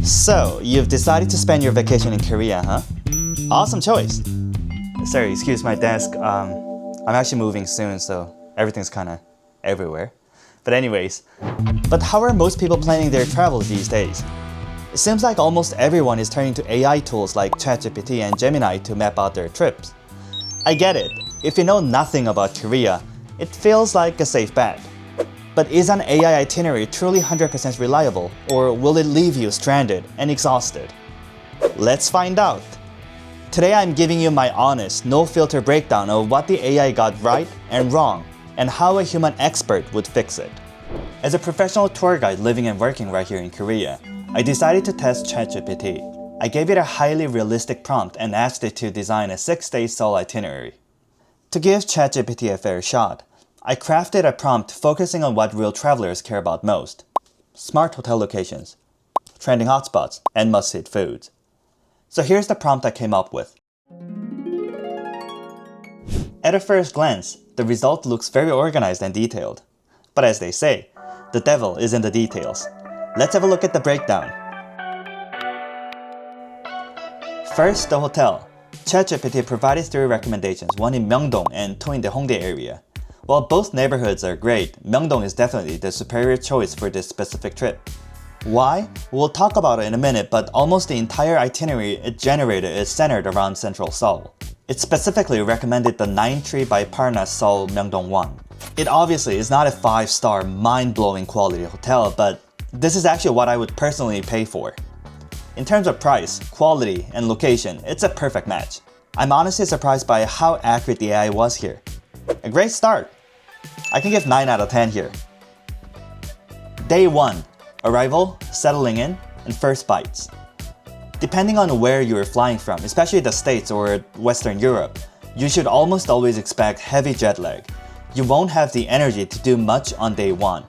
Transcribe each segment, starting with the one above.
So, you've decided to spend your vacation in Korea, huh? Awesome choice. Sorry, excuse my desk. I'm actually moving soon, so everything's kinda everywhere. But anyways, how are most people planning their travel these days? It seems like almost everyone is turning to AI tools like ChatGPT and Gemini to map out their trips. I get it. If you know nothing about Korea, it feels like a safe bet. But is an AI itinerary truly 100% reliable, or will it leave you stranded and exhausted? Let's find out. Today I'm giving you my honest, no-filter breakdown of what the AI got right and wrong, and how a human expert would fix it. As a professional tour guide living and working right here in Korea, I decided to test ChatGPT. I gave it a highly realistic prompt and asked it to design a 6-day Seoul itinerary. To give ChatGPT a fair shot, I crafted a prompt focusing on what real travelers care about most: smart hotel locations, trending hotspots, and must-eat foods. So here's the prompt I came up with. At a first glance, the result looks very organized and detailed. But as they say, the devil is in the details. Let's have a look at the breakdown. First, the hotel. ChatGPT provided 3 recommendations, one in Myeongdong and 2 in the Hongdae area. While both neighborhoods are great, Myeongdong is definitely the superior choice for this specific trip. Why? We'll talk about it in a minute, but almost the entire itinerary it generated is centered around Central Seoul. It specifically recommended the 9-tree by Parnas Seoul Myeongdong 1. It obviously is not a 5-star, mind-blowing quality hotel, but this is actually what I would personally pay for. In terms of price, quality, and location, it's a perfect match. I'm honestly surprised by how accurate the AI was here. A great start! I can give 9 out of 10 here. Day 1. Arrival, settling in, and first bites. Depending on where you are flying from, especially the States or Western Europe, you should almost always expect heavy jet lag. You won't have the energy to do much on day 1.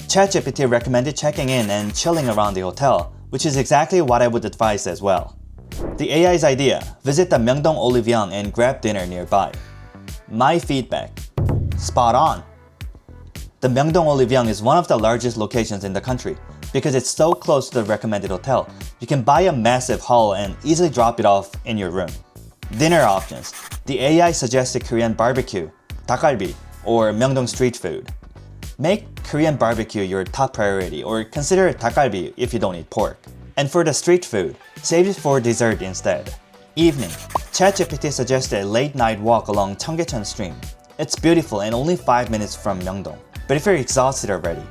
ChatGPT recommended checking in and chilling around the hotel, which is exactly what I would advise as well. The AI's idea: visit the Myeongdong Oliviang and grab dinner nearby. My feedback: spot on. The Myeongdong Oliviang is one of the largest locations in the country. Because it's so close to the recommended hotel, you can buy a massive haul and easily drop it off in your room. Dinner options: the AI suggested Korean barbecue, dakgalbi, or Myeongdong street food. Make Korean barbecue your top priority, or consider dakgalbi if you don't eat pork. And for the street food, save it for dessert instead. Evening: ChatGPT suggested a late-night walk along Cheonggyecheon Stream. It's beautiful and only 5 minutes from Myeongdong. But if you're exhausted already,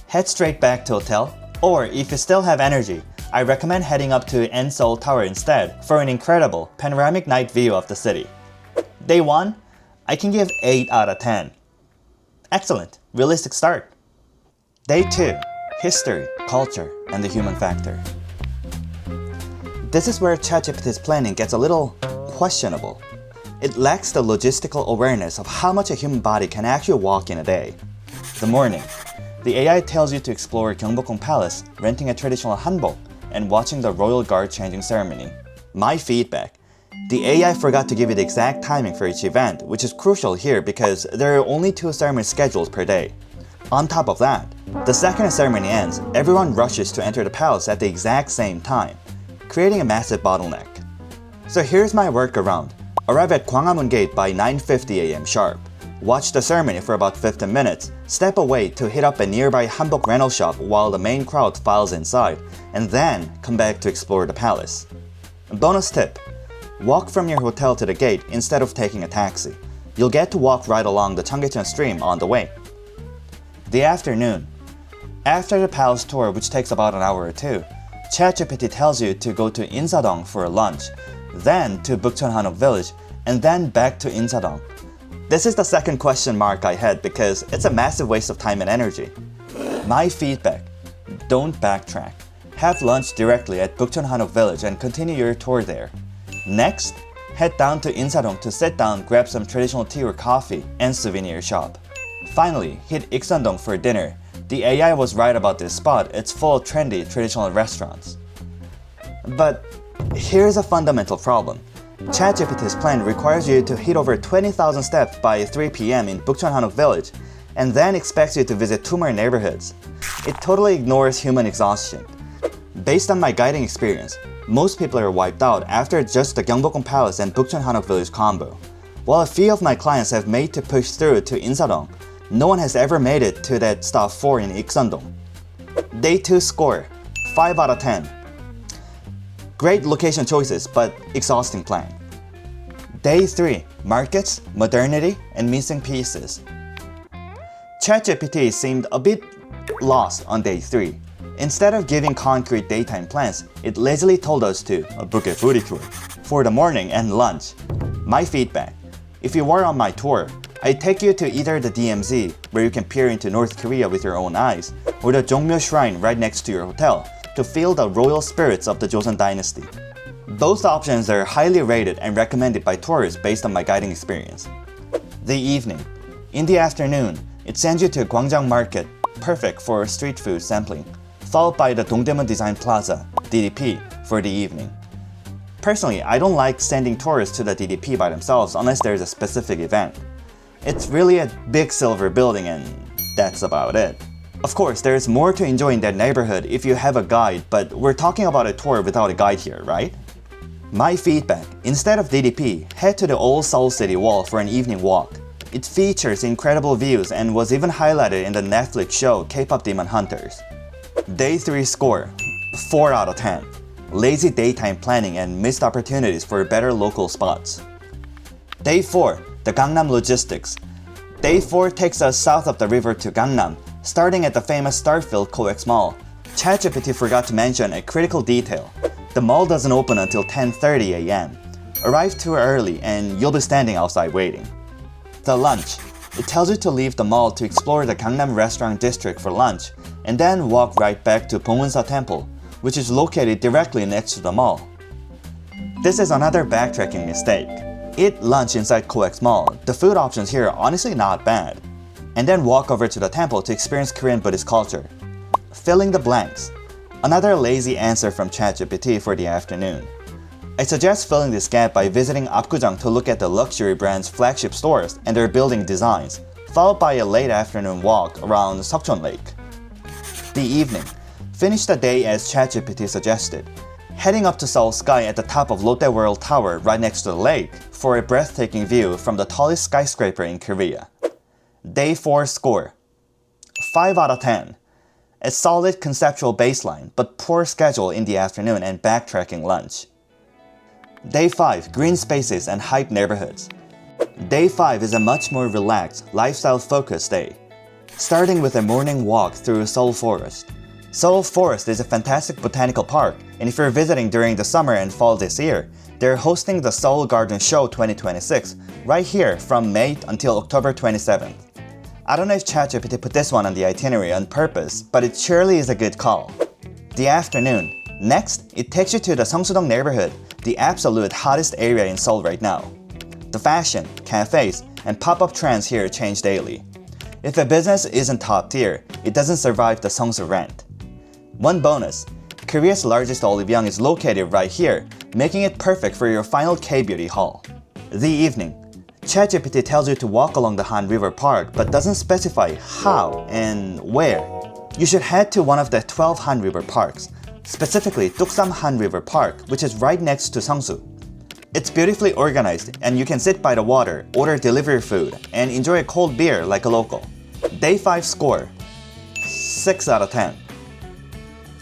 head straight back to hotel, or if you still have energy, I recommend heading up to Seoul Tower instead for an incredible panoramic night view of the city. Day 1, I can give 8 out of 10. Excellent, realistic start. Day 2, history, culture, and the human factor. This is where ChatGPT's planning gets a little questionable. It lacks the logistical awareness of how much a human body can actually walk in a day. The morning. The AI tells you to explore Gyeongbokgung Palace, renting a traditional hanbok, and watching the royal guard changing ceremony. My feedback: the AI forgot to give you the exact timing for each event, which is crucial here because there are only 2 ceremonies scheduled per day. On top of that, the second a ceremony ends, everyone rushes to enter the palace at the exact same time, creating a massive bottleneck. So here's my workaround. Arrive at Gwanghwamun Gate by 9:50 a.m. sharp. Watch the ceremony for about 15 minutes, step away to hit up a nearby hanbok rental shop while the main crowd files inside, and then come back to explore the palace. Bonus tip: walk from your hotel to the gate instead of taking a taxi. You'll get to walk right along the Cheonggyecheon Stream on the way. The afternoon. After the palace tour, which takes about an hour or 2, ChatGPT tells you to go to Insadong for lunch, then to Bukchon Hanok Village, and then back to Insadong. This is the second question mark I had because it's a massive waste of time and energy. My feedback: don't backtrack. Have lunch directly at Bukchon Hanok Village and continue your tour there. Next, head down to Insadong to sit down, grab some traditional tea or coffee, and souvenir shop. Finally, hit Insadong for dinner. The AI was right about this spot. It's full of trendy, traditional restaurants. But here's a fundamental problem. ChatGPT's plan requires you to hit over 20,000 steps by 3 p.m. in Bukchon Hanok Village, and then expects you to visit 2 more neighborhoods. It totally ignores human exhaustion. Based on my guiding experience, most people are wiped out after just the Gyeongbokgung Palace and Bukchon Hanok Village combo. While a few of my clients have made to push through to Insadong, no one has ever made it to that stop 4 in Insadong. Day 2 score, 5 out of 10. Great location choices, but exhausting plan. Day 3, markets, modernity, and missing pieces. ChatGPT seemed a bit lost on day 3. Instead of giving concrete daytime plans, it lazily told us to book a foodie tour for the morning and lunch. My feedback: if you were on my tour, I'd take you to either the DMZ, where you can peer into North Korea with your own eyes, or the Jongmyo Shrine right next to your hotel to feel the royal spirits of the Joseon Dynasty. Both options are highly rated and recommended by tourists based on my guiding experience. The evening. In the afternoon, it sends you to Gwangjang Market, perfect for street food sampling, followed by the Dongdaemun Design Plaza, DDP, for the evening. Personally, I don't like sending tourists to the DDP by themselves unless there's a specific event. It's really a big silver building and that's about it. Of course, there's more to enjoy in that neighborhood if you have a guide, but we're talking about a tour without a guide here, right? My feedback: instead of DDP, head to the old Seoul City Wall for an evening walk. It features incredible views and was even highlighted in the Netflix show K-pop Demon Hunters. Day 3 score, 4 out of 10. Lazy daytime planning and missed opportunities for better local spots. Day 4, the Gangnam logistics. Day 4 takes us south of the river to Gangnam, starting at the famous star-filled COEX Mall. ChatGPT forgot to mention a critical detail. The mall doesn't open until 10:30 a.m. Arrive too early and you'll be standing outside waiting. The lunch. It tells you to leave the mall to explore the Gangnam restaurant district for lunch, and then walk right back to Bongwonsa Temple, which is located directly next to the mall. This is another backtracking mistake. Eat lunch inside COEX Mall. The food options here are honestly not bad. And then walk over to the temple to experience Korean Buddhist culture. Filling the blanks. Another lazy answer from ChatGPT for the afternoon. I suggest filling this gap by visiting Apgujeong to look at the luxury brand's flagship stores and their building designs, followed by a late afternoon walk around Seokcheon Lake. The evening. Finish the day as ChatGPT suggested, heading up to Seoul Sky at the top of Lotte World Tower right next to the lake for a breathtaking view from the tallest skyscraper in Korea. Day 4 score, 5 out of 10. A solid conceptual baseline, but poor schedule in the afternoon and backtracking lunch. Day 5, green spaces and hype neighborhoods. Day 5 is a much more relaxed, lifestyle-focused day, starting with a morning walk through Seoul Forest. Seoul Forest is a fantastic botanical park, and if you're visiting during the summer and fall this year, they're hosting the Seoul Garden Show 2026 right here from May until October 27th. I don't know if ChatGPT put this one on the itinerary on purpose, but it surely is a good call. The afternoon. Next, it takes you to the Seongsu-dong neighborhood, the absolute hottest area in Seoul right now. The fashion, cafes, and pop-up trends here change daily. If a business isn't top tier, it doesn't survive the Seongsu rent. One bonus, Korea's largest Olive Young is located right here, making it perfect for your final K-beauty haul. The evening. ChatGPT tells you to walk along the Han River Park but doesn't specify how and where. You should head to one of the 12 Han River parks, specifically Tuksam Han River Park, which is right next to Seongsu. It's beautifully organized and you can sit by the water, order delivery food, and enjoy a cold beer like a local. Day 5 score, 6 out of 10.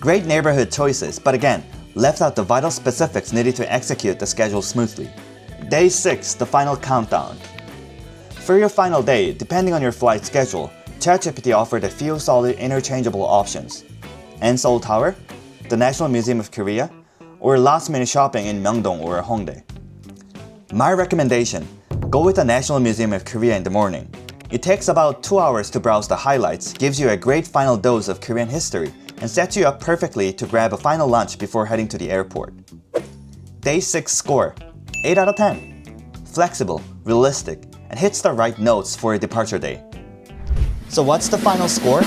Great neighborhood choices, but again, left out the vital specifics needed to execute the schedule smoothly. Day 6, the final countdown. For your final day, depending on your flight schedule, ChatGPT offered a few solid interchangeable options. Seoul Tower, the National Museum of Korea, or last-minute shopping in Myeongdong or Hongdae. My recommendation, go with the National Museum of Korea in the morning. It takes about 2 hours to browse the highlights, gives you a great final dose of Korean history, and sets you up perfectly to grab a final lunch before heading to the airport. Day 6 score, 8 out of 10. Flexible, realistic, and hits the right notes for a departure day. So what's the final score?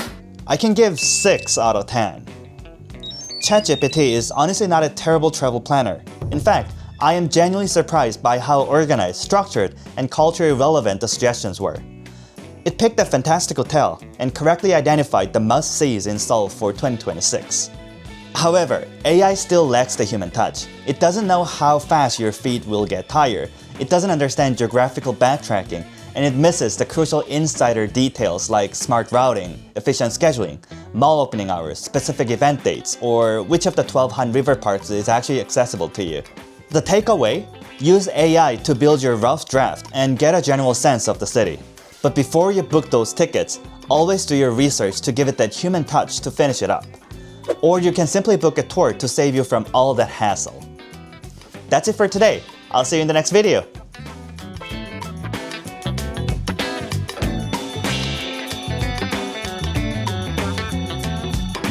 I can give 6 out of 10. ChatGPT is honestly not a terrible travel planner. In fact, I am genuinely surprised by how organized, structured, and culturally relevant the suggestions were. It picked a fantastic hotel and correctly identified the must-sees in Seoul for 2026. However, AI still lacks the human touch. It doesn't know how fast your feet will get tired, it doesn't understand geographical backtracking, and it misses the crucial insider details like smart routing, efficient scheduling, mall opening hours, specific event dates, or which of the 12 Han River parks is actually accessible to you. The takeaway? Use AI to build your rough draft and get a general sense of the city. But before you book those tickets, always do your research to give it that human touch to finish it up. Or you can simply book a tour to save you from all that hassle. That's it for today. I'll see you in the next video.